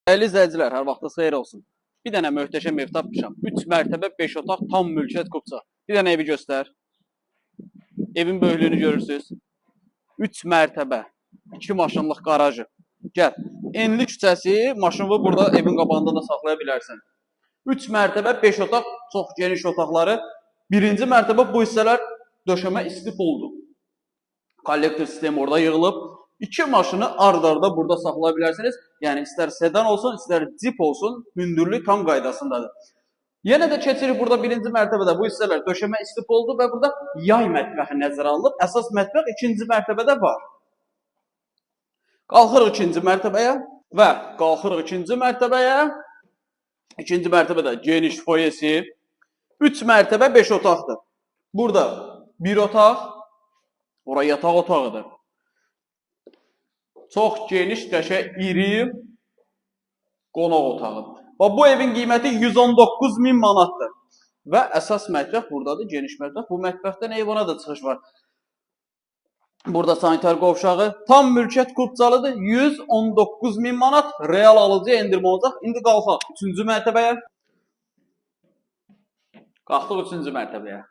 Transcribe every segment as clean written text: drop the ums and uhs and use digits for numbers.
Dəyərli izləyicilər, hər vaxtınız xeyir olsun. Bir dənə möhtəşəm ev tapmışam. 3 mərtəbə, 5 otaq, tam mülkiyyət kupça. Bir dənə evi göstər. Evin böyüklüyünü görürsünüz. 3 mərtəbə, 2 maşınlıq qarajı. Gəl. Enli küçəsi, maşını burada evin qabağında da saxlaya bilərsən. 3 mərtəbə, 5 otaq, çox geniş otaqları. Birinci mərtəbə bu hissələr döşəmə istif oldu. Kollektor sistemi orada yığılıb. 2 maşını ard-arda burada saxlaya bilərsiniz. Yəni, istər sedan olsun, istər cip olsun, hündürlük tam qaydasındadır. Yenə də keçirik burada birinci mərtəbədə bu hissələr döşəmə istif oldu və burada yay mətbəxi nəzərə alınıb. Əsas mətbəx ikinci mərtəbədə var. Qalxırıq ikinci mərtəbəyə və qalxırıq ikinci mərtəbəyə. İkinci mərtəbədə geniş foyesi. 3 mərtəbə 5 otaqdır. Burada bir otaq, oraya yataq otağıdır. Çox geniş, qəşəng, iri qonaq otağıdır. Və bu evin qiyməti 119.000 manatdır. Və əsas mətbəx buradadır, geniş mətbəx. Bu mətbəxdən eyvana da çıxış var. Burada sanitar qovşağı, tam mülkiyyət kupçalıdır. 119.000 manat real alıcıya endirmə olacaq. İndi qalxaq 3-cü mərtəbəyə. Qalxdıq 3-cü mərtəbəyə.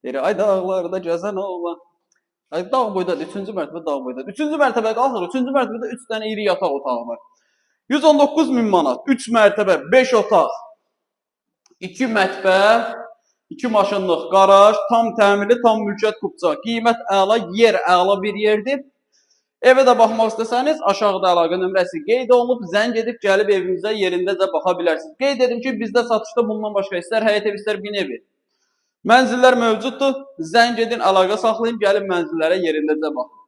Deyir, ay dağlarda gəzən oğlan. Dağ boydadır, 3-cü mərtəbə dağ boydadır. 3-cü mərtəbəyə qalxır, 3-cü mərtəbədə 3 dənə iri yataq otağı var. 119.000 manat, 3 mərtəbə, 5 otaq, 2 mətbəx, 2 maşınlıq qaraj, tam təmirli, tam mülkiyyət kupça. Qiymət əla, yer əla bir yerdir. Evə də baxmaq istəsəniz, aşağıda əlaqə nömrəsi qeyd olunub, zəng edib gəlib evimizə yerindəcə baxa bilərsiniz. Qeyd edim ki, bizdə satışda bundan başqa istər həyət ev, istər bin evi. Mənzillər mövcuddur. Zəng edin, əlaqə saxlayın, gəlin mənzillərə yerindəcə baxın.